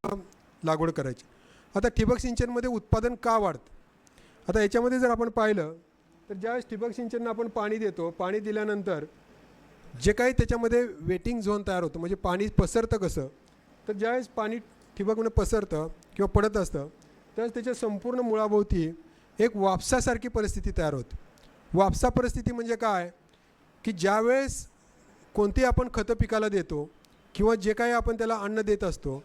लागवड करायची. आता ठिबक सिंचनमध्ये उत्पादन का वाढतं? आता याच्यामध्ये जर आपण पाहिलं तर ज्यावेळेस ठिबक सिंचननं आपण पाणी देतो, पाणी दिल्यानंतर जे काही त्याच्यामध्ये वेटिंग झोन तयार होतं, म्हणजे पाणी पसरतं कसं, तर ज्यावेळेस पाणी ठिबकनं पसरतं किंवा पडत असतं त्यावेळेस त्याच्या संपूर्ण मुळाभोवती एक वापसासारखी परिस्थिती तयार होते. वापसा परिस्थिती म्हणजे काय, की ज्यावेळेस कोणती आपण खतं पिकाला देतो किंवा जे काही आपण त्याला अन्न देत असतो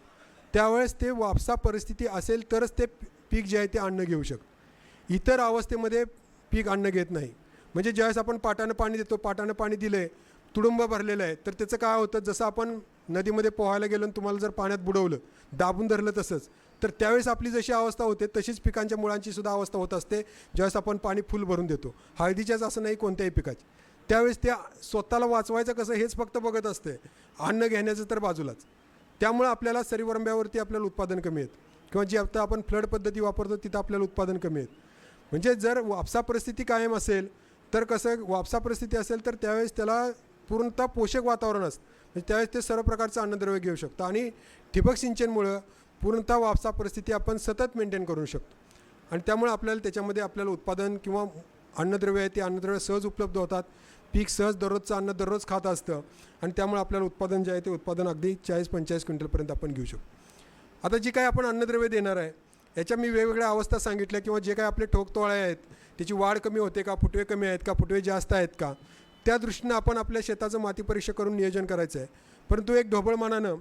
त्यावेळेस ते वापसा परिस्थिती असेल तरच ते पीक जे आहे ते अन्न घेऊ शकतं. इतर अवस्थेमध्ये पीक अन्न घेत नाही. म्हणजे ज्यावेळेस आपण पाटानं पाणी देतो, पाटानं पाणी दिलं आहे, तुडुंब भरलेलं आहे, तर त्याचं काय होतं, जसं आपण नदीमध्ये पोहायला गेलो आणि तुम्हाला जर पाण्यात बुडवलं, दाबून धरलं तसंच, तर त्यावेळेस आपली जशी अवस्था होते तशीच पिकांच्या मुळांची सुद्धा अवस्था होत असते ज्यावेळेस आपण पाणी फुल भरून देतो. हळदीच्याच असं नाही, कोणत्याही पिकाची. त्यावेळेस त्या स्वतःला वाचवायचं कसं हेच फक्त बघत असते, अन्न घेण्याचं तर बाजूलाच. त्यामुळं आपल्याला सरीवरंब्यावरती आपल्याला उत्पादन कमी येतं किंवा जी आता आपण फ्लड पद्धती वापरतो तिथं आपल्याला उत्पादन कमी येतं. म्हणजे जर वापसा परिस्थिती कायम असेल तर कसं, वापसा परिस्थिती असेल तर त्यावेळेस त्याला पूर्णतः पोषक वातावरण असतं, म्हणजे त्यावेळेस ते सर्व प्रकारचं अन्नद्रव्य घेऊ शकतं. आणि ठिबक सिंचनमुळं पूर्णतः वापसा परिस्थिती आपण सतत मेंटेन करू शकतो आणि त्यामुळे आपल्याला त्याच्यामध्ये आपल्याला उत्पादन किंवा अन्नद्रव्य आहे ते अन्नद्रव्य सहज उपलब्ध होतात. पीक सहज दररोजचं अन्न दररोज खात असतं आणि त्यामुळे आपल्याला उत्पादन जे आहे ते उत्पादन अगदी 40-45 क्विंटलपर्यंत आपण घेऊ शकतो. आता जी काही आपण अन्नद्रव्य देणार आहे याच्या मी वेगवेगळ्या अवस्था सांगितल्या किंवा जे काही आपले ठोकतोळे आहेत त्याची वाढ कमी होते का, फुटवे कमी आहेत का, फुटवे जास्त आहेत का, त्या दृष्टीनं आपण आपल्या शेताचं माती परीक्षा करून नियोजन करायचं आहे. परंतु एक ढोबळमानानं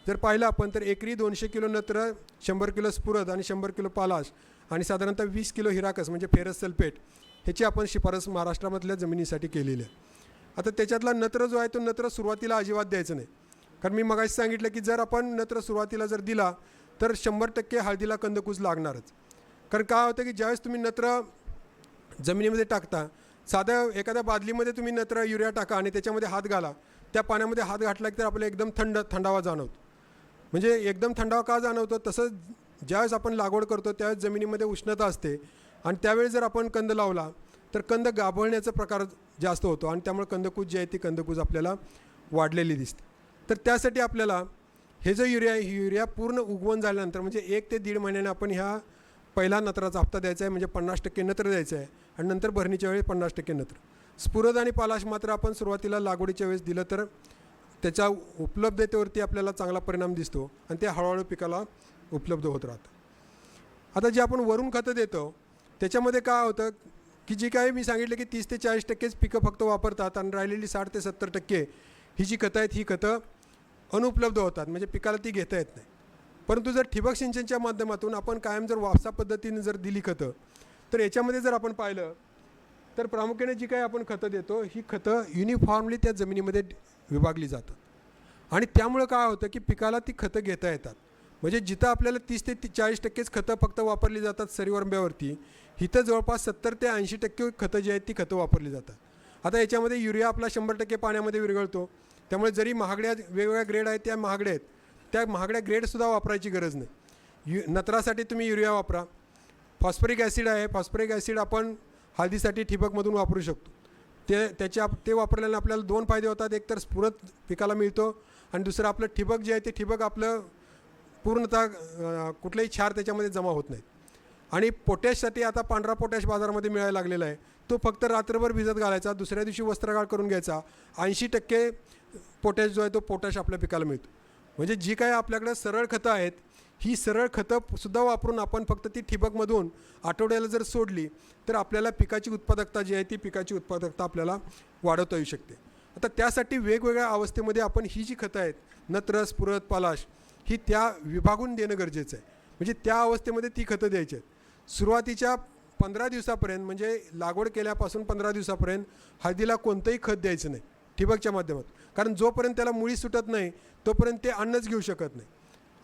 जर पाहिलं आपण तर एकरी 200 किलो नत्र, 100 किलो स्फुरद आणि 100 किलो पालाश आणि साधारणतः 20 किलो हिराकस म्हणजे फेरस सल्फेट ह्याची आपण शिफारस महाराष्ट्रामधल्या जमिनीसाठी केलेली आहे. आता त्याच्यातला नत्र जो आहे तो नत्र सुरुवातीला अजिबात द्यायचं नाही, कारण मी मगाशी सांगितलं की जर आपण नत्र सुरुवातीला जर दिला तर 100% हळदीला कंदकुज लागणारच. कारण काय होतं की ज्यावेळेस तुम्ही नत्र जमिनीमध्ये टाकता, साध्या एखाद्या बादलीमध्ये तुम्ही नत्र युरिया टाका आणि त्याच्यामध्ये हात घाला, त्या पाण्यामध्ये हात घातला की तर आपल्याला एकदम थंडावा जाणवतो. म्हणजे एकदम थंडावा का जाणवतो, तसंच ज्यावेळेस आपण लागवड करतो त्यावेळेस जमिनीमध्ये उष्णता असते आणि त्यावेळेस जर आपण कंद लावला तर कंद गाभळण्याचा प्रकार जास्त होतो आणि त्यामुळे कंदकूज जी आहे ती कंदकूज आपल्याला वाढलेली दिसते. तर त्यासाठी आपल्याला हे जो युरिया पूर्ण उगवण झाल्यानंतर म्हणजे 1 ते 1.5 महिन्याने आपण ह्या पहिला नत्राचा हप्ता द्यायचा आहे, म्हणजे 50% नत्र द्यायचं आहे आणि नंतर भरणीच्या वेळी 50% नत्र. स्फुरद आणि पालाश मात्र आपण सुरुवातीला लागवडीच्या वेळेस दिलं तर त्याच्या उपलब्धतेवरती आपल्याला चांगला परिणाम दिसतो आणि ते हळूहळू पिकाला उपलब्ध होत राहतं. आता जे आपण वरून खतं देतो त्याच्यामध्ये काय होतं की जी काही मी सांगितलं की 30 ते 40%च पिकं फक्त वापरतात आणि राहिलेली 60 ते 70% ही जी खतं आहेत ही खतं अनुपलब्ध होतात, म्हणजे पिकाला ती घेता येत नाही. परंतु जर ठिबक सिंचनच्या माध्यमातून आपण कायम जर वापसा पद्धतीने जर दिली खतं तर याच्यामध्ये जर आपण पाहिलं तर प्रामुख्याने जी काही आपण खतं देतो ही खतं युनिफॉर्मली त्या जमिनीमध्ये विभागली जातात आणि त्यामुळं काय होतं की पिकाला ती खतं घेता येतात. म्हणजे जिथं आपल्याला 30 ते 40%च खतं फक्त वापरली जातात सरीवरंब्यावरती, इथं जवळपास 70 ते 80% खतं जी आहेत ती खतं वापरली जातात. आता याच्यामध्ये युरिया आपला 100% पाण्यामध्ये विरघळतो, त्यामुळे जरी महागड्या वेगवेगळ्या ग्रेड आहेत त्या महागड्या आहेत, त्या महागड्या ग्रेडसुद्धा वापरायची गरज नाही. नत्रासाठी तुम्ही युरिया वापरा. फॉस्फरिक ॲसिड आहे, फॉस्फरिक ॲसिड आपण हळदीसाठी ठिबकमधून वापरू शकतो. ते वापरल्याने आपल्याला 2 फायदे होतात. एक तर स्फुरद पिकाला मिळतो आणि दुसरं आपलं ठिबक जे आहे ते ठिबक आपलं पूर्णतः कुठलेही क्षार त्याच्यामध्ये जमा होत नाहीत. आणि पोटॅशसाठी आता पांढरा पोटॅश बाजारामध्ये मिळायला लागलेला आहे, तो फक्त रात्रभर भिजत घालायचा, दुसऱ्या दिवशी वस्त्रगाळ करून घ्यायचा. 80% पोटॅश जो आहे तो पोटॅश आपल्या पिकाला मिळतो. म्हणजे जी काही आपल्याकडे सरळ खतं आहेत ही सरळ खतंसुद्धा वापरून आपण फक्त ती ठिबकमधून आठवड्याला जर सोडली तर आपल्याला पिकाची उत्पादकता जी आहे ती पिकाची उत्पादकता आपल्याला वाढवता येऊ शकते. आता त्यासाठी वेगवेगळ्या अवस्थेमध्ये आपण ही जी खतं आहेत नत्र, स्फुरद, पालाश ही त्या विभागून देणं गरजेचं आहे. म्हणजे त्या अवस्थेमध्ये ती खतं द्यायची आहेत. सुरुवातीच्या 15 दिवसापर्यंत म्हणजे लागवड केल्यापासून 15 दिवसापर्यंत हळदीला कोणतंही खत द्यायचं नाही ठिबकच्या माध्यमातून, कारण जोपर्यंत त्याला मुळी सुटत नाही तोपर्यंत ते अन्नच घेऊ शकत नाही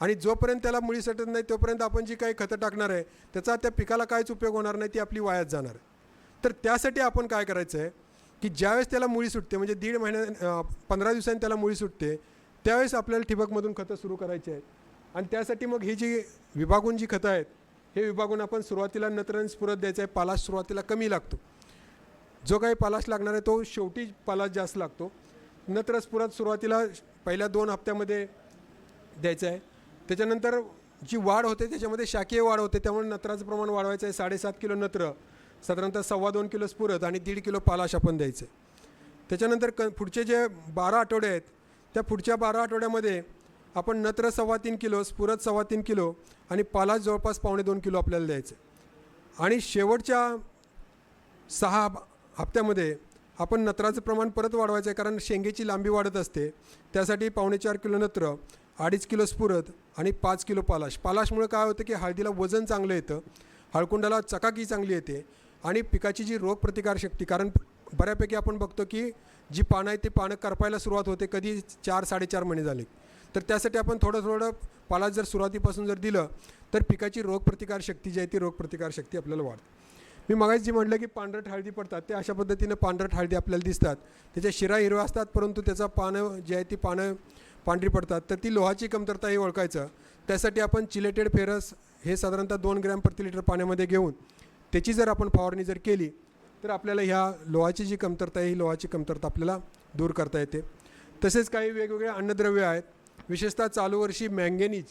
आणि जोपर्यंत त्याला मुळी सुटत नाही तोपर्यंत आपण जी काही खतं टाकणार आहे त्याचा त्या पिकाला काहीच उपयोग होणार नाही, ती आपली वायाच जाणार आहे. तर त्यासाठी आपण काय करायचं आहे की ज्यावेळेस त्याला मुळी सुटते म्हणजे 1.5 महिन्या 15 दिवसांनी त्याला मुळी सुटते त्यावेळेस आपल्याला ठिबकमधून खतं सुरू करायची आहेत. आणि त्यासाठी मग ही जी विभागून जी खतं आहेत हे विभागून आपण सुरुवातीला नत्र आणि स्फुरद द्यायचं आहे. पालाश सुरुवातीला कमी लागतो, जो काही पालाश लागणार आहे तो शेवटी पालाश जास्त लागतो. नत्र स्फुरद सुरुवातीला पहिल्या 2 हप्त्यामध्ये द्यायचं आहे. त्याच्यानंतर जी वाढ होते त्याच्यामध्ये शाकीय वाढ होते, त्यामुळे नत्राचं प्रमाण वाढवायचं आहे. 7.5 किलो नत्र, साधारणतः 2.25 किलो स्फुरद आणि 1.5 किलो पालाश आपण द्यायचं. त्याच्यानंतर पुढचे जे 12 आठवडे आहेत, त्या पुढच्या 12 आठवड्यामध्ये आपण नत्र 3.25 किलो, स्फुरद 3.25 किलो आणि पालाश जवळपास 2.25 किलो आपल्याला द्यायचं. आणि शेवटच्या 6 हप्त्यामध्ये आपण नत्राचं प्रमाण परत वाढवायचं आहे, कारण शेंगेची लांबी वाढत असते. त्यासाठी 4.25 किलो नत्र, 2.5 किलो स्फुरद आणि 5 किलो पालाश. पालाशमुळे काय होतं की हळदीला वजन चांगलं येतं, हळकुंडाला चकाकी चांगली येते आणि पिकाची जी रोगप्रतिकारशक्ती, कारण बऱ्यापैकी आपण बघतो की जी पानं आहेत ती पानं करपायला सुरुवात होते कधी 4-4.5 महिने झाले. तर त्यासाठी आपण थोडं पालाश जर सुरुवातीपासून जर दिलं तर पिकाची रोगप्रतिकारशक्ती जी आहे ती रोगप्रतिकारशक्ती आपल्याला वाढते. मी मगाशी जी म्हटलं की पांढरट हळदी पडतात, ते अशा पद्धतीनं पांढरट हळदी आपल्याला दिसतात. त्याच्या शिरा हिरव्या असतात, परंतु त्याचा पानं जी आहे ती पानं पांढरी पडतात. तर ती लोहाची कमतरता हे ओळखायचं. त्यासाठी आपण चिलेटेड फेरस हे साधारणतः 2 ग्रॅम प्रति लिटर पाण्यामध्ये घेऊन त्याची जर आपण फवारणी जर केली तर आपल्याला ह्या लोहाची जी कमतरता आहे ही लोहाची कमतरता आपल्याला दूर करता येते. तसेच काही वेगवेगळे अन्नद्रव्य आहेत, विशेषतः चालू वर्षी मँगेनीज,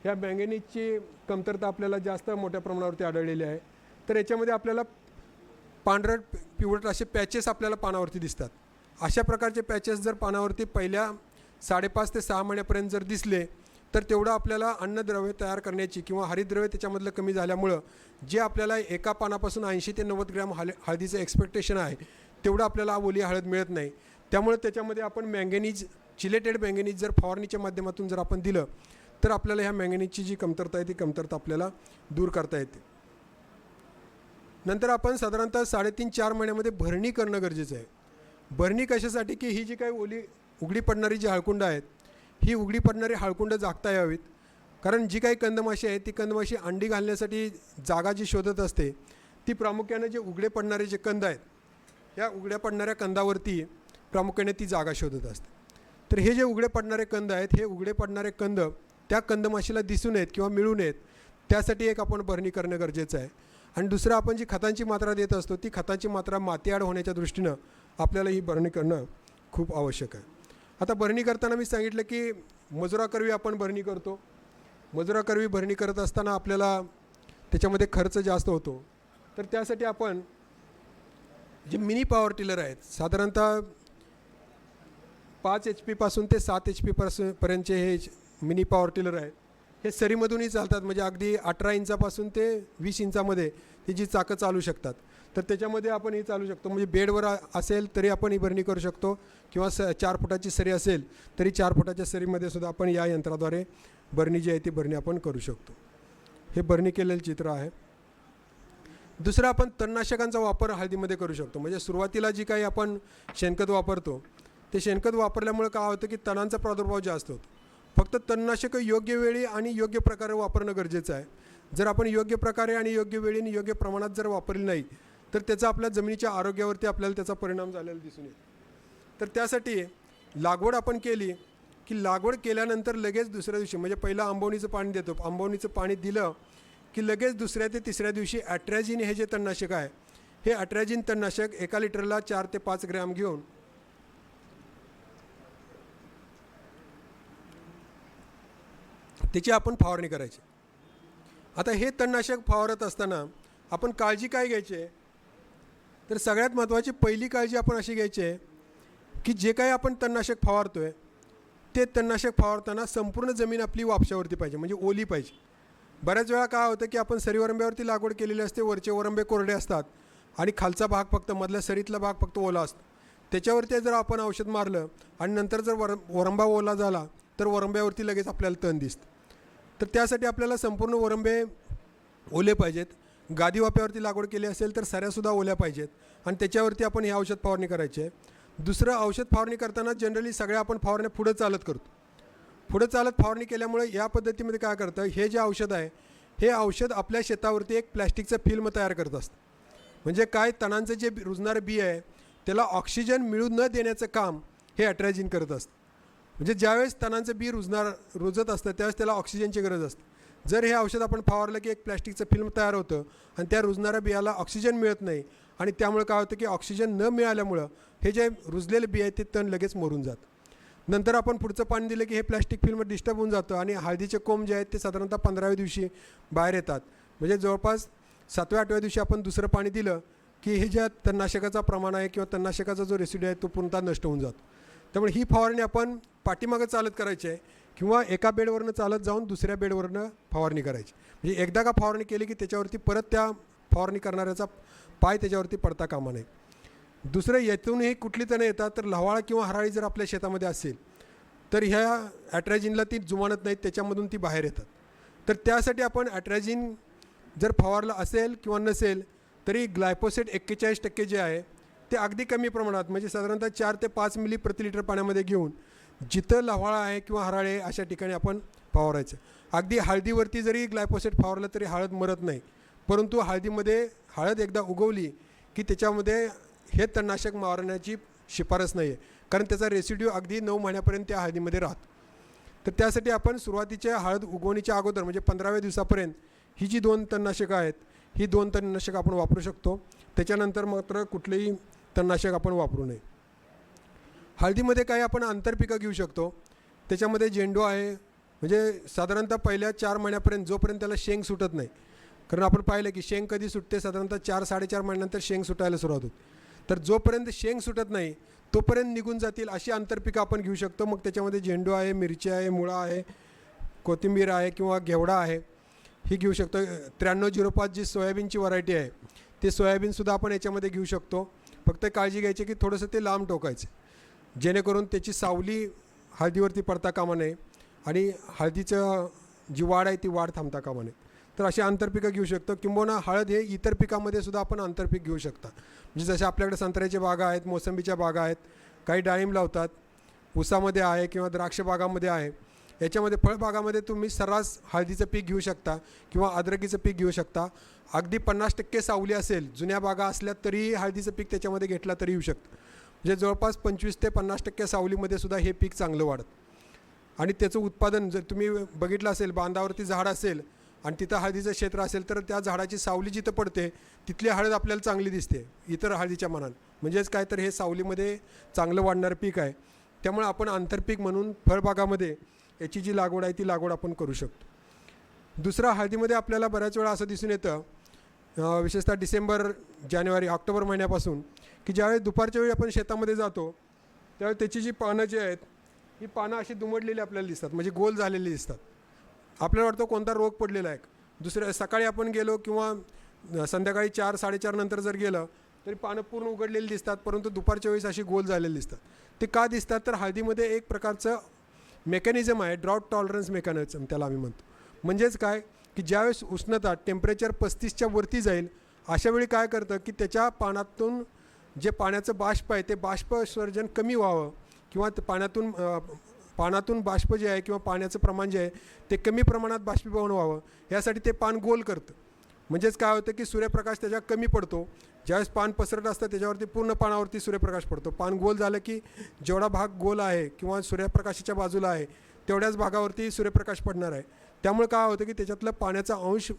ह्या मँगेनीजची कमतरता आपल्याला जास्त मोठ्या प्रमाणावरती आढळलेली आहे. तर याच्यामध्ये आपल्याला पांढरट पिवळट असे पॅचेस आपल्याला पानावरती दिसतात. अशा प्रकारचे पॅचेस जर पानावरती पहिल्या 5.5 ते 6 महिन्यापर्यंत जर दिसले तर तेवढं आपल्याला अन्नद्रव्य तयार करण्याची किंवा हरितद्रव्य त्याच्यामधलं कमी झाल्यामुळं जे आपल्याला एका पानापासून 80 ते 90 ग्रॅम हळदीचं एक्सपेक्टेशन आहे तेवढं आपल्याला ओली हळद मिळत नाही. त्यामुळे त्याच्यामध्ये आपण मँगेनीज, चिलेटेड मँगेनीज जर फवारणीच्या माध्यमातून जर आपण दिलं तर आपल्याला ह्या मँगेनीजची जी कमतरता आहे ती कमतरता आपल्याला दूर करता येते. नंतर आपण साधारणतः 3.5-4 महिन्यामध्ये भरणी करणं गरजेचं आहे. भरणी कशासाठी की ही जी काही उघडी पडणारी जी हळकुंड आहेत ही उघडी पडणारी हळकुंड जागता यावीत. कारण जी काही कंदमाशी आहे ती कंदमाशी अंडी घालण्यासाठी जागा जी शोधत असते ती प्रामुख्याने जे उघडे पडणारे जे कंद आहेत या उघड्या पडणाऱ्या कंदावरती प्रामुख्याने ती जागा शोधत असते. तर हे जे उघडे पडणारे कंद आहेत हे उघडे पडणारे कंद त्या कंदमाशीला दिसू नयेत किंवा मिळू नयेत त्यासाठी एक आपण भरणी करणं गरजेचं आहे. आणि दुसरं आपण जी खतांची मात्रा देत असतो ती खतांची मात्रा मातीआड होण्याच्या दृष्टीनं आपल्याला ही भरणी करणं खूप आवश्यक आहे. आता भरणी करताना मी सांगितलं की मजुराकरवी आपण भरणी करतो. मजुराकरवी भरणी करत असताना आपल्याला त्याच्यामध्ये खर्च जास्त होतो. तर त्यासाठी आपण जे मिनी पॉवर टिलर आहेत, साधारणतः 5 HP पासून ते 7 HP पर्यंतचे हे मिनी पॉवर टिलर आहेत. हे सरीमधूनही चालतात, म्हणजे अगदी 18 इंचापासून ते 20 इंचामध्ये ही जी चाकं चालू शकतात. तर त्याच्यामध्ये आपण ही चालू शकतो, म्हणजे बेडवर असेल तरी आपण ही भरणी करू शकतो किंवा 4 फुटाची सरी असेल तरी 4 फुटाच्या सरीमध्ये सुद्धा आपण या यंत्राद्वारे भरणी जी आहे ती भरणी आपण करू शकतो. हे भरणी केलेलं चित्र आहे. दुसरं आपण तणनाशकांचा वापर हळदीमध्ये करू शकतो. म्हणजे सुरुवातीला जी काही आपण शेणखत वापरतो ते शेणखत वापरल्यामुळे काय होतं की तणांचा प्रादुर्भाव जास्त होतो. फक्त तणनाशकं योग्य वेळी आणि योग्य प्रकारे वापरणं गरजेचं आहे. जर आपण योग्य प्रकारे आणि योग्य वेळी आणि योग्य प्रमाणात जर वापरली नाही तर त्याचा आपल्या जमिनीच्या आरोग्यावरती आपल्याला त्याचा परिणाम झालेला दिसून येतो. तर त्यासाठी लागवड आपण केली की लागवड केल्यानंतर लगेच दुसऱ्या दिवशी, म्हणजे पहिलं आंबवणीचं पाणी देतो, आंबवणीचं पाणी दिलं की लगेच दुसऱ्या ते तिसऱ्या दिवशी ॲट्रॅजिन हे जे तणनाशक आहे हे ॲट्रॅजिन तणनाशक 1 लिटरला 4 ते 5 ग्रॅम घेऊन त्याची आपण फवारणी करायची. आता हे तणनाशक फवारत असताना आपण काळजी काय घ्यायची आहे, तर सगळ्यात महत्त्वाची पहिली काळजी आपण अशी घ्यायची आहे की जे काही आपण तणनाशक फवारतो आहे ते तणनाशक फवारताना संपूर्ण जमीन आपली वापशावरती पाहिजे, म्हणजे ओली पाहिजे. बऱ्याच वेळा काय होतं की आपण सरीवरंब्यावरती लागवड केलेली असते, वरचे वरंबे कोरडे असतात आणि खालचा भाग फक्त, मधल्या सरीतला भाग फक्त ओला असतो. त्याच्यावरती जर आपण औषध मारलं आणि नंतर जर वरंबा ओला झाला तर वरंब्यावरती लगेच आपल्याला तण दिसतं. तर त्यासाठी आपल्याला संपूर्ण वरंबे ओले पाहिजेत. गादी वाप्यावरती लागवड केली असेल तर सऱ्यासुद्धा ओल्या पाहिजेत आणि त्याच्यावरती आपण हे औषध फवारणी करायची आहे. दुसरं, औषध फवारणी करताना जनरली सगळ्या आपण फवारण्या पुढं चालत करतो. पुढं चालत फवारणी केल्यामुळे या पद्धतीमध्ये काय करतं, हे जे औषध आहे हे औषध आपल्या शेतावरती एक प्लॅस्टिकचं फिल्म तयार करत असतं. म्हणजे काय, तणांचं जे रुजणारं बी आहे त्याला ऑक्सिजन मिळू न देण्याचं काम हे ॲट्रॅजिन करत असतं. म्हणजे ज्यावेळेस तणांचं बी रुजत असतं त्यावेळेस त्याला ऑक्सिजनची गरज असते. जर हे औषध आपण फवारलं की एक प्लॅस्टिकचं फिल्म तयार होतं आणि त्या रुजणाऱ्या बियाला ऑक्सिजन मिळत नाही आणि त्यामुळे काय होतं की ऑक्सिजन न मिळाल्यामुळं हे जे रुजलेले बी आहे ते तण लगेच मरून जातं. नंतर आपण पुढचं पाणी दिलं की हे प्लॅस्टिक फिल्म डिस्टर्ब होऊन जातं आणि हळदीचे कोंब जे आहेत ते साधारणतः 15व्या दिवशी बाहेर येतात. म्हणजे जवळपास 7व्या-8व्या दिवशी आपण दुसरं पाणी दिलं की हे ज्या तणनाशकाचा प्रमाण आहे किंवा तणनाशकाचा जो रेसिड्यू आहे तो पूर्णतः नष्ट होऊन जातो. त्यामुळे ही फवारणी आपण पाठीमागं चालत करायची आहे किंवा एका बेडवरनं चालत जाऊन दुसऱ्या बेडवरनं फवारणी करायची. म्हणजे एकदा का फवारणी केली की त्याच्यावरती परत त्या फवारणी करणाऱ्याचा पाय त्याच्यावरती पडता कामा नये. दुसरं यातूनही कुठली तणं येतात तर लव्हाळा किंवा हराळी जर आपल्या शेतामध्ये असेल तर ह्या ॲट्रॅजिनला ती जुमानत नाहीत, त्याच्यामधून ती बाहेर येतात. तर त्यासाठी आपण ॲट्रॅजिन जर फवारलं असेल किंवा नसेल तरी ग्लायफोसेट 41% जे आहे ते अगदी कमी प्रमाणात म्हणजे साधारणतः 4 ते 5 मिली प्रति लिटर पाण्यामध्ये घेऊन जिथं लव्हाळा आहे किंवा हराळे आहे अशा ठिकाणी आपण फवारायचं. अगदी हळदीवरती जरी ग्लायफोसेट फवारलं तरी हळद मरत नाही, परंतु हळदीमध्ये हळद एकदा उगवली की त्याच्यामध्ये हे तणनाशक मारण्याची शिफारस नाही आहे, कारण त्याचा रेसिड्यू अगदी 9 महिन्यापर्यंत त्या हळदीमध्ये राहतो. तर त्यासाठी आपण सुरुवातीच्या हळद उगवणीच्या अगोदर म्हणजे 15व्या दिवसापर्यंत ही जी 2 तणनाशकं आहेत ही 2 तणनाशकं आपण वापरू शकतो. त्याच्यानंतर मात्र कुठलेही तणनाशक आपण वापरू नये. हळदीमध्ये काही आपण आंतरपिकं घेऊ शकतो. त्याच्यामध्ये झेंडू आहे, म्हणजे साधारणतः पहिल्या 4 महिन्यापर्यंत जोपर्यंत त्याला शेंग सुटत नाही, कारण आपण पाहिलं की शेंग कधी सुटते साधारणतः 4-4.5 महिन्यानंतर शेंग सुटायला सुरुवात होते. तर जोपर्यंत शेंग सुटत नाही तोपर्यंत निघून जातील अशी आंतरपिकं आपण घेऊ शकतो. मग त्याच्यामध्ये झेंडू आहे, मिरची आहे, मुळा आहे, कोथिंबीर आहे किंवा घेवडा आहे ही घेऊ शकतो. 9305 जी सोयाबीनची व्हरायटी आहे ते सोयाबीनसुद्धा आपण याच्यामध्ये घेऊ शकतो. फक्त काळजी घ्यायची की थोडंसं ते लांब टोकायचं जेणेकरून त्याची सावली हळदीवरती पडता कामा नये आणि हळदीचं जी वाढ आहे ती वाढ थांबता कामा नये. तर अशी आंतरपिकं घेऊ शकतो. किंबहुना हळद हे इतर पिकामध्ये सुद्धा आपण आंतरपीक घेऊ शकता. म्हणजे जसे आपल्याकडे संत्र्याच्या बागा आहेत, मोसंबीच्या बागा आहेत, काही डाळिंब लावतात, ऊसामध्ये आहे किंवा द्राक्ष बागामध्ये आहे. याच्यामध्ये फळबागामध्ये तुम्ही सर्रास हळदीचं पीक घेऊ शकता किंवा अद्रकीचं पीक घेऊ शकता. अगदी 50% सावली असेल, जुन्या बागा असल्या तरीही हळदीचं पीक त्याच्यामध्ये घेतला तरी येऊ शकतं. म्हणजे जवळपास 25 ते 50% सावलीमध्ये सुद्धा हे पीक चांगलं वाढतं आणि त्याचं उत्पादन जर तुम्ही बघितलं असेल, बांधावरती झाड असेल आणि तिथं हळदीचं क्षेत्र असेल तर त्या झाडाची सावली जिथं पडते तिथली हळद आपल्याला चांगली दिसते इतर हळदीच्या मानानं. म्हणजेच काय तर हे सावलीमध्ये चांगलं वाढणारं पीक आहे. त्यामुळे आपण आंतरपीक म्हणून फळबागामध्ये याची जी लागवड आहे ती लागवड आपण करू शकतो. दुसरा, हळदीमध्ये आपल्याला बऱ्याच वेळा असं दिसून येतं विशेषतः डिसेंबर, जानेवारी, ऑक्टोबर महिन्यापासून की ज्यावेळेस दुपारच्या वेळी आपण शेतामध्ये जातो त्यावेळेस त्याची जी पानं जी आहेत ही पानं अशी दुमडलेली आपल्याला दिसतात, म्हणजे गोल झालेली दिसतात. आपल्याला वाटतं कोणता रोग पडलेला आहे. दुसऱ्या सकाळी आपण गेलो किंवा संध्याकाळी 4-4:30 नंतर जर गेलं तरी पानं पूर्ण उघडलेली दिसतात, परंतु दुपारच्या वेळेस अशी गोल झालेली दिसतात. ते का दिसतात तर हळदीमध्ये एक प्रकारचं मेकॅनिझम आहे, ड्रॉट टॉलरन्स मेकॅनिझम त्याला आम्ही म्हणतो. म्हणजेच काय की ज्यावेळेस उष्णता टेम्परेचर 35च्या वरती जाईल अशावेळी काय करतं की त्याच्या पानातून जे पाण्याचं बाष्प आहे ते बाष्पसर्जन कमी व्हावं किंवा पानातून बाष्प जे आहे किंवा पाण्याचं प्रमाण जे आहे ते कमी प्रमाणात बाष्पीभवन व्हावं यासाठी ते पान गोल करतं. म्हणजेच काय होतं की सूर्यप्रकाश त्याच्या कमी पडतो. ज्यावेळेस पान पसरट असतं त्याच्यावरती पूर्ण पानावरती सूर्यप्रकाश पडतो. पान गोल झालं की जेवढा भाग गोल आहे किंवा सूर्यप्रकाशाच्या बाजूला आहे तेवढ्याच भागावरती सूर्यप्रकाश पडणार आहे. त्यामुळे काय होतं की त्याच्यातलं पाण्याचा अंश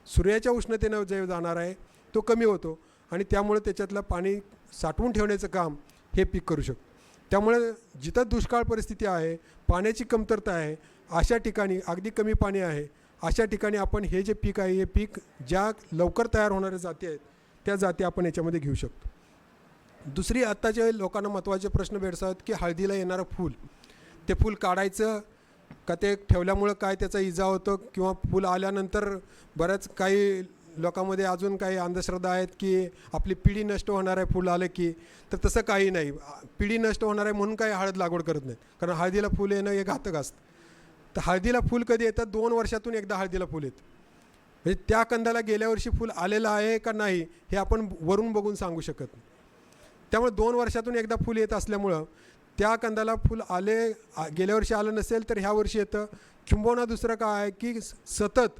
सूर्याच्या उष्णतेनं जे जाणार आहे तो कमी होतो आणि त्यामुळे त्याच्यातलं पाणी साठवून ठेवण्याचं काम हे पीक करू शकतो. त्यामुळे जिथं दुष्काळ परिस्थिती आहे, पाण्याची कमतरता आहे, अशा ठिकाणी अगदी कमी पाणी आहे अशा ठिकाणी आपण हे जे पीक आहे हे पीक ज्या लवकर तयार होणाऱ्या जाती आहेत त्या जाती आपण याच्यामध्ये घेऊ शकतो. दुसरी आत्ताच्या लोकांना महत्त्वाचे प्रश्न भेडसावत की हळदीला येणारं फूल, ते फूल काढायचं का ते ठेवल्यामुळं काय त्याचा इजा होतो किंवा फूल आल्यानंतर बऱ्याच काही लोकांमध्ये अजून काही अंधश्रद्धा आहेत की आपली पिढी नष्ट होणार आहे फूल आलं की. तर तसं काही नाही. पिढी नष्ट होणार आहे म्हणून काही हळद लागवड करत नाहीत, कारण हळदीला फूल येणं हे घातक असतं. तर हळदीला फूल कधी येतं? 2 वर्षातून एकदा हळदीला फूल येतं. म्हणजे त्या कंदाला गेल्या वर्षी फूल आलेलं आहे का नाही हे आपण वरून बघून सांगू शकत नाही. त्यामुळे 2 वर्षातून एकदा फूल येत असल्यामुळं त्या कंदाला फूल गेल्या वर्षी आलं नसेल तर ह्या वर्षी येतं. किंबहुना दुसरं काय आहे की सतत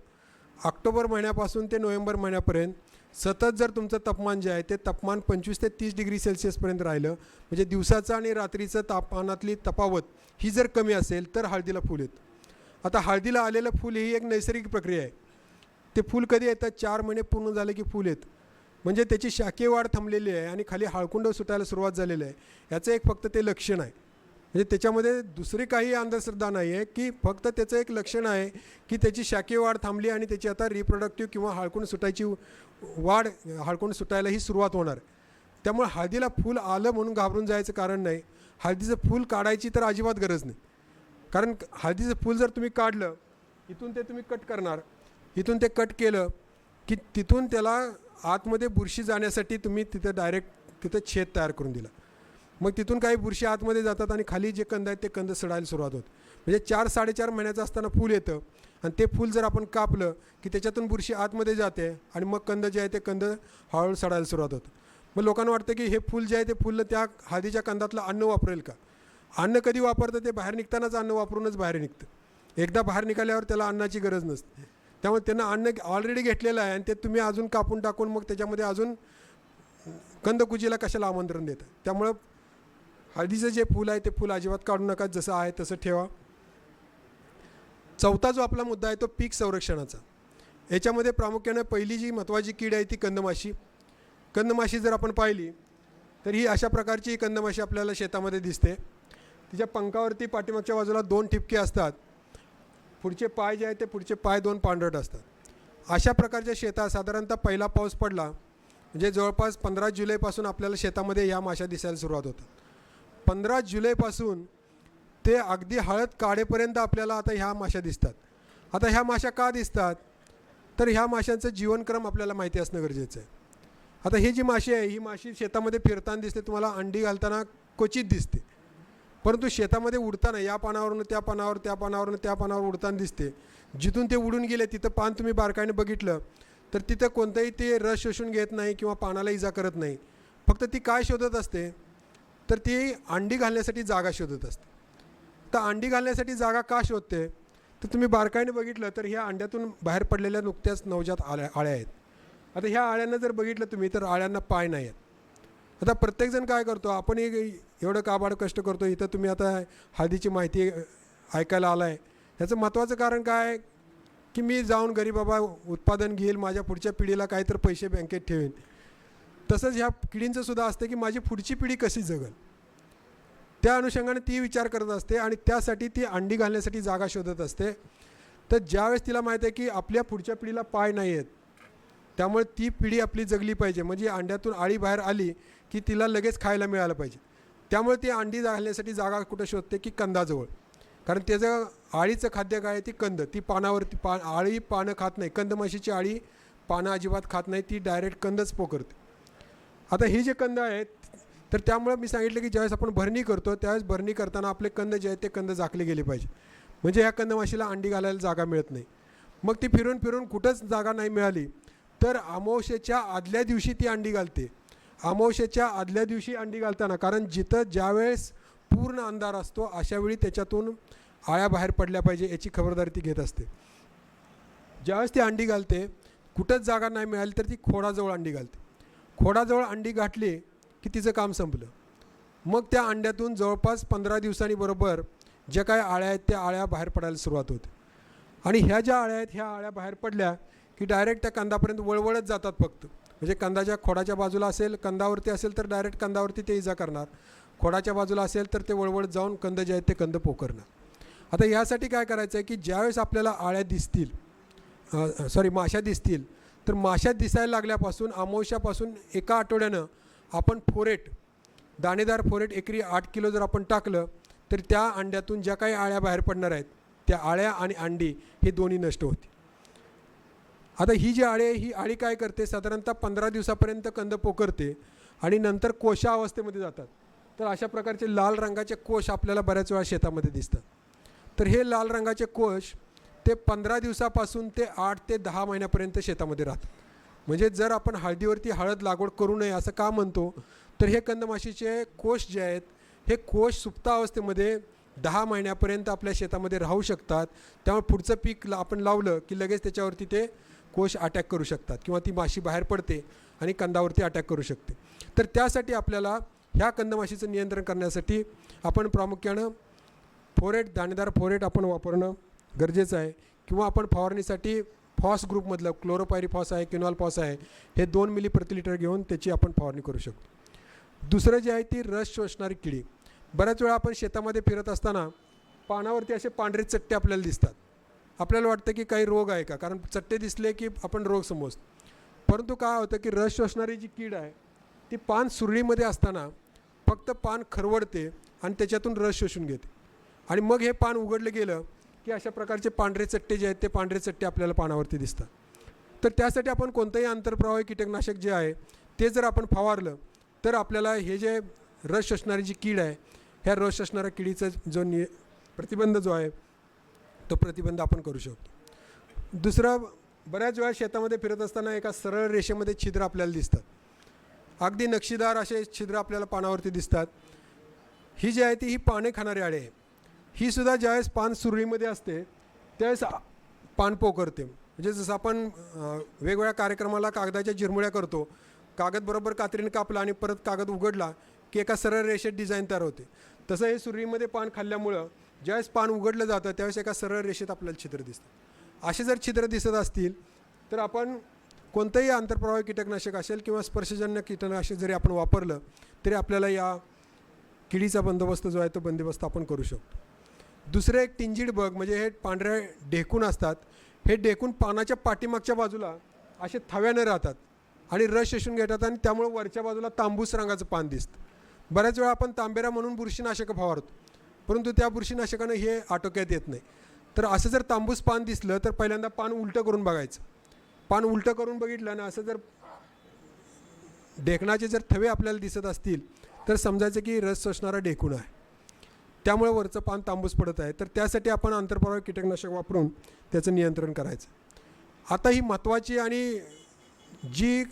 ऑक्टोबर महिन्यापासून ते नोव्हेंबर महिन्यापर्यंत सतत जर तुमचं तापमान जे आहे ते तापमान 25 ते 30 डिग्री सेल्सिअसपर्यंत राहिलं, म्हणजे दिवसाचं आणि रात्रीचं तापमानातली तफावत ही जर कमी असेल तर हळदीला फूल येतं. आता हळदीला आलेलं फूल ही एक नैसर्गिक प्रक्रिया आहे. ते फूल कधी येतं? 4 महिने पूर्ण झाले की फूल येतं. म्हणजे त्याची शाकीय वाढ थांबलेली आहे आणि खाली हळकुंड सुटायला सुरुवात झालेली आहे. याचं एक फक्त ते लक्षण आहे. म्हणजे त्याच्यामध्ये दुसरी काही अंधश्रद्धा नाही आहे, की फक्त त्याचं एक लक्षण आहे की त्याची शाकीय वाढ थांबली आणि त्याची आता रिप्रोडक्टिव्ह किंवा हाडकून सुटायची वाढ, हाडकून सुटायलाही सुरुवात होणार. त्यामुळे हळदीला फूल आलं म्हणून घाबरून जायचं कारण नाही. हळदीचं फूल काढायची तर अजिबात गरज नाही, कारण हळदीचं फूल जर तुम्ही काढलं, इथून ते तुम्ही कट करणार, इथून ते कट केलं की तिथून त्याला आतमध्ये बुरशी जाण्यासाठी तुम्ही तिथं डायरेक्ट तिथं छेद तयार करून दिला. मग तिथून काही बुरशी आतमध्ये जातात आणि खाली जे कंद आहेत ते कंद सडायला सुरुवात होतं. म्हणजे 4-4.5 महिन्याचं असताना फूल येतं आणि ते फूल जर आपण कापलं की त्याच्यातून बुरशी आतमध्ये जाते आणि मग कंद जे आहे ते कंद हळूहळू सडायला सुरुवात होतं. मग लोकांना वाटतं की हे फूल जे आहे ते फूल त्या हळदीच्या कंदातलं अन्न वापरेल का? अन्न कधी वापरतं ते बाहेर निघतानाच अन्न वापरूनच बाहेर निघतं. एकदा बाहेर निघाल्यावर त्याला अन्नाची गरज नसते. त्यामुळे त्यांना अन्न ऑलरेडी घेतलेलं आहे आणि ते तुम्ही अजून कापून टाकून मग त्याच्यामध्ये अजून कंदकुजीला कशाला आमंत्रण देतं. त्यामुळं हळदीचं जे फूल आहे ते फूल अजिबात काढू नका, जसं आहे तसं ठेवा. चौथा जो आपला मुद्दा आहे तो पीक संरक्षणाचा. याच्यामध्ये प्रामुख्याने पहिली जी महत्त्वाची कीड आहे ती कंदमाशी. कंदमाशी जर आपण पाहिली तर ही अशा प्रकारची कंदमाशी आपल्याला शेतामध्ये दिसते. तिच्या पंखावरती पाठीमागच्या बाजूला 2 ठिपके असतात. पुढचे पाय जे आहे ते पुढचे पाय 2 पांढरट असतात. अशा प्रकारच्या शेतात साधारणतः पहिला पाऊस पडला म्हणजे जवळपास 15 जुलैपासून आपल्याला शेतामध्ये ह्या माशा दिसायला सुरुवात होतात. 15 जुलैपासून ते अगदी हळद काढेपर्यंत आपल्याला आता ह्या माशा दिसतात. आता ह्या माशा का दिसतात तर ह्या माशांचं जीवनक्रम आपल्याला माहिती असणं गरजेचं आहे. आता ही जी माशी आहे ही माशी शेतामध्ये फिरताना दिसते, तुम्हाला अंडी घालताना क्वचित दिसते, परंतु शेतामध्ये उडताना या पानावरून त्या पानावर, त्या पानावरून त्या पानावर उडताना दिसते. जिथून ते उडून गेले तिथं पान तुम्ही बारकाईने बघितलं तर तिथं कोणतंही ते रस शोषून घेत नाही किंवा पानाला इजा करत नाही. फक्त ती काय शोधत असते तर ती अंडी घालण्यासाठी जागा शोधत असते. तर अंडी घालण्यासाठी जागा का शोधते तर तुम्ही बारकाईने बघितलं तर ह्या अंड्यातून बाहेर पडलेल्या नुकत्याच नवजात आळ्या आहेत. आता ह्या आळ्यांना जर बघितलं तुम्ही तर आळ्यांना पाय नाही आहेत. आता प्रत्येकजण काय करतो, आपण एवढं काबाड कष्ट करतो, इथं तुम्ही आता हळदीची माहिती ऐकायला आला आहे. ह्याचं महत्त्वाचं कारण काय आहे की मी जाऊन घरी बाबा उत्पादन घेईल, माझ्या पुढच्या पिढीला काहीतरी पैसे बँकेत ठेवेन. तसंच ह्या किडींचं सुद्धा असतं की माझी पुढची पिढी कशी जगल, त्या अनुषंगाने ती विचार करत असते आणि त्यासाठी ती अंडी घालण्यासाठी जागा शोधत असते. तर ज्यावेळेस तिला माहीत आहे की आपल्या पुढच्या पिढीला पाय नाही आहेत, त्यामुळे ती पिढी आपली जगली पाहिजे, म्हणजे अंड्यातून आळी बाहेर आली की तिला लगेच खायला मिळालं पाहिजे. त्यामुळे ती अंडी घालण्यासाठी जागा कुठं शोधते की कंदाजवळ, कारण त्याचं आळीचं खाद्य काय आहे ती कंद. ती पानावरती आळी पानं खात नाही. कंदमाशीची आळी पानं अजिबात खात नाही, ती डायरेक्ट कंदच पोकरते. आता ही जे कंद आहेत तर त्यामुळे मी सांगितलं की ज्यावेळेस आपण भरणी करतो त्यावेळेस भरणी करताना आपले कंद जे आहेत ते कंद झाकले गेले पाहिजे, म्हणजे ह्या कंदमाशीला अंडी घालायला जागा मिळत नाही. मग ती फिरून फिरून कुठंच जागा नाही मिळाली तर अमावस्येच्या आदल्या दिवशी ती अंडी घालते. अमावस्येच्या आदल्या दिवशी अंडी घालताना, कारण जिथं ज्यावेळेस पूर्ण अंधार असतो अशावेळी त्याच्यातून आळ्या बाहेर पडल्या पाहिजे याची खबरदारी ती घेत असते. ज्यावेळेस ती अंडी घालते कुठंच जागा नाही मिळाली तर ती खोडाजवळ अंडी घालते. खोडाजवळ अंडी घातली की तिचं काम संपलं. मग त्या अंड्यातून जवळपास 15 दिवसांनी बरोबर ज्या काही आळ्या आहेत त्या आळ्या बाहेर पडायला सुरुवात होते. आणि ह्या ज्या आळ्या आहेत ह्या आळ्या बाहेर पडल्या की डायरेक्ट त्या कंदापर्यंत वळवळत जातात. फक्त म्हणजे कंदाच्या खोडाच्या बाजूला असेल, कंदावरती असेल तर डायरेक्ट कंदावरती ते इजा करणार, खोडाच्या बाजूला असेल तर ते वळवळत जाऊन कंद जे आहेत ते कंद पोकरणार. आता यासाठी काय करायचं आहे की ज्यावेळेस आपल्याला आळ्या दिसतील, माशा दिसतील, तर माशा दिसायला लागल्यापासून अमावस्यापासून एका आठवड्यानं आपण फोरेट, दाणेदार फोरेट एकरी 8 किलो जर आपण टाकलं तर त्या अंड्यातून ज्या काही आळ्या बाहेर पडणार आहेत त्या आळ्या आणि अंडी हे दोन्ही नष्ट होते. आता ही जी आळी आहे ही आळी काय करते, साधारणतः 15 दिवसापर्यंत कंद पोकरते आणि नंतर कोशा अवस्थेमध्ये जातात. तर अशा प्रकारचे लाल रंगाचे कोश आपल्याला बऱ्याच वेळा शेतामध्ये दिसतात. तर हे लाल रंगाचे कोश ते 15 दिवसापासून ते 8 ते 10 महिन्यापर्यंत शेतामध्ये राहतात. म्हणजे जर आपण हळदीवरती हळद लागवड करू नये असं का म्हणतो तर हे कंदमाशीचे कोश जे आहेत हे कोश सुप्तावस्थेमध्ये 10 महिन्यापर्यंत आपल्या शेतामध्ये राहू शकतात. त्यामुळे पुढचं पीक आपण लावलं की लगेच त्याच्यावरती ते कोश अटॅक करू शकतात किंवा ती माशी बाहेर पडते आणि कंदावरती अटॅक करू शकते. तर त्यासाठी आपल्याला ह्या कंदमाशीचं नियंत्रण करण्यासाठी आपण प्रामुख्यानं फोरेट, दाणेदार फोरेट आपण वापरणं गरजेचं आहे. किंवा आपण फवारणीसाठी फॉस ग्रुपमधलं क्लोरोपायरीफॉस आहे, क्विनॉलफॉस आहे, हे 2 मिली प्रति लिटर घेऊन त्याची आपण फवारणी करू शकतो. दुसरं जे आहे ती रस शोषणारी किडी. बऱ्याच वेळा आपण शेतामध्ये फिरत असताना पानावरती असे पांढरे चट्टे आपल्याला दिसतात. आपल्याला वाटतं की काही रोग आहे का, कारण चट्टे दिसले की आपण रोग समजतो. परंतु काय होतं की रस शोषणारी जी कीड आहे ती पान सुरळीमध्ये असताना फक्त पान खरवडते आणि त्याच्यातून रस शोषून घेते, आणि मग हे पान उघडलं गेलं की अशा प्रकारचे पांढरे चट्टे जे आहेत ते पांढरे चट्टे आपल्याला पानावरती दिसतात. तर त्यासाठी आपण कोणतंही आंतरप्रवाही कीटकनाशक जे आहे ते जर आपण फवारलं तर आपल्याला हे जे रस शोषणारी जी कीड आहे ह्या रस शोषणाऱ्या किडीचा जो प्रतिबंध जो आहे तो प्रतिबंध आपण करू शकतो. दुसरं, बऱ्याच वेळा शेतामध्ये फिरत असताना एका सरळ रेषेमध्ये छिद्र आपल्याला दिसतात. अगदी नक्षीदार असे छिद्र आपल्याला पानावरती दिसतात. ही जी आहे ती ही पाने खाणारी अळी आहे. ही सुद्धा ज्यावेळेस पान सुरळीमध्ये असते त्यावेळेस पान पोखरते. म्हणजे जसं आपण वेगवेगळ्या कार्यक्रमाला कागदाच्या चिरमुळ्या करतो, कागद बरोबर कात्रीने कापला आणि परत कागद उघडला की एका सरळ रेषेत डिझाईन तयार होते. तसं हे सुरळीमध्ये पान खाल्ल्यामुळं ज्यावेळेस पान उघडलं जातं त्यावेळेस एका सरळ रेषेत आपल्याला छिद्र दिसतं. असे जर छिद्र दिसत असतील तर आपण कोणतंही आंतरप्रवाही कीटकनाशक असेल किंवा स्पर्शजन्य कीटकनाशक जरी आपण वापरलं तरी आपल्याला या किडीचा बंदोबस्त जो आहे तो बंदोबस्त आपण करू शकतो. दुसरं एक टिंजिड बग, म्हणजे हे पांढऱ्या ढेकून असतात. हे ढेकून पानाच्या पाठीमागच्या बाजूला असे थव्याने राहतात आणि रस शोषून घेतात आणि त्यामुळे वरच्या बाजूला तांबूस रंगाचं पान दिसतं. बऱ्याच वेळा आपण तांबेरा म्हणून बुरशीनाशकं फवारतो, परंतु त्या बुरशीनाशकानं हे आटोक्यात येत नाही. तर असं जर तांबूस पान दिसलं तर पहिल्यांदा पान उलटं करून बघायचं. पान उलटं करून बघितलं ना असं जर ढेकणाचे जर थवे आपल्याला दिसत असतील तर समजायचं की रस शोषणारा ढेकूण आहे, त्यामुळे वरचं पान तांबूस पडत आहे. तर त्यासाठी आपण आंतरप्रवाही कीटकनाशक वापरून त्याचं नियंत्रण करायचं. आता ही महत्त्वाची आणि जी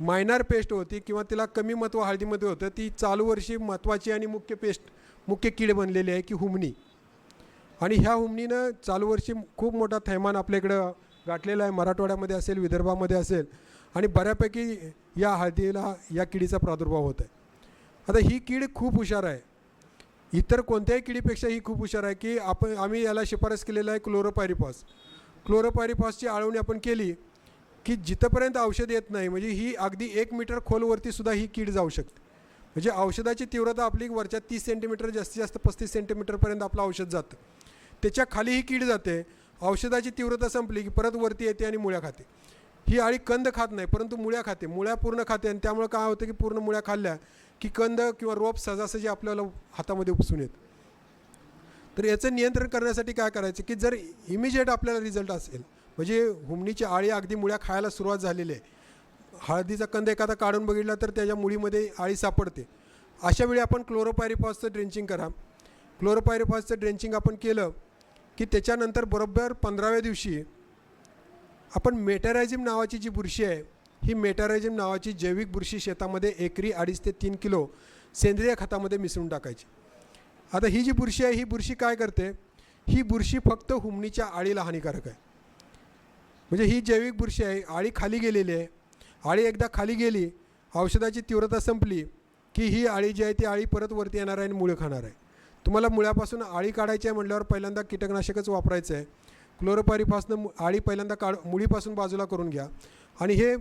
मायनर पेस्ट होती किंवा तिला कमी महत्त्व हळदीमध्ये होतं, ती चालू वर्षी महत्त्वाची आणि मुख्य कीड बनलेली आहे की हुमणी. आणि ह्या हुमणीनं चालू वर्षी खूप मोठा थैमान आपल्याकडं गाठलेला आहे. मराठवाड्यामध्ये असेल, विदर्भामध्ये असेल, आणि बऱ्यापैकी या हळदीला या किडीचा प्रादुर्भाव होत आहे. आता ही कीड खूप हुशार आहे, इतर कोणत्याही किडीपेक्षा ही खूप हुशार आहे की आम्ही याला शिफारस केलेला आहे क्लोरोपायरिफॉस. क्लोरोपायरिफॉसची आळवणी आपण केली की जिथंपर्यंत औषध येत नाही, म्हणजे ही अगदी 1 मीटर खोलवरती सुद्धा ही कीड जाऊ शकते. म्हणजे औषधाची तीव्रता आपली वरच्या 30 सेंटीमीटर, जास्तीत जास्त 35 सेंटीमीटरपर्यंत आपलं औषध जातं. त्याच्या खाली ही कीड जाते. औषधाची तीव्रता संपली की परत वरती येते आणि मुळ्या खाते. ही अळी कंद खात नाही परंतु मुळ्या खाते, मुळ्या पूर्ण खाते. आणि त्यामुळे काय होतं की पूर्ण मुळ्या खाल्ल्या की कंद किंवा रोप सहजासहजी आपल्याला हातामध्ये उपसून येतं. तर याचं नियंत्रण करण्यासाठी काय करायचं की जर इमिजिएट आपल्याला रिझल्ट असेल, म्हणजे हुमणीची अळी अगदी मुळ्या खायला सुरुवात झालेली आहे, हळदीचा कंद एखादा काढून बघितला तर त्याच्या मुळीमध्ये अळी सापडते, अशा वेळी आपण क्लोरोपायरिफॉसचं ड्रेंचिंग करा. क्लोरोपायरिफॉसचं ड्रेंचिंग आपण केलं की त्याच्यानंतर बरोबर 15व्या दिवशी आपण मेटारायझिम नावाची जी बुरशी आहे, ही मेटारायझिम नावाची जैविक बुरशी शेतामध्ये एकरी 2.5 ते 3 किलो सेंद्रिय खतामध्ये मिसळून टाकायची. आता ही जी बुरशी आहे ही बुरशी काय करते, ही बुरशी फक्त हुमणीच्या अळीला हानिकारक आहे. म्हणजे ही जैविक बुरशी आहे, अळी खाली गेलेली आहे. अळी एकदा खाली गेली, औषधाची तीव्रता संपली की ही अळी जी आहे ती अळी परत वरती येणार आहे आणि मुळं खाणार आहे. तुम्हाला मुळ्यापासून अळी काढायची आहे म्हटल्यावर पहिल्यांदा कीटकनाशकच वापरायचं आहे. क्लोरोपायरिफॉसनं अळी पहिल्यांदा मुळीपासून बाजूला करून घ्या. आणि हे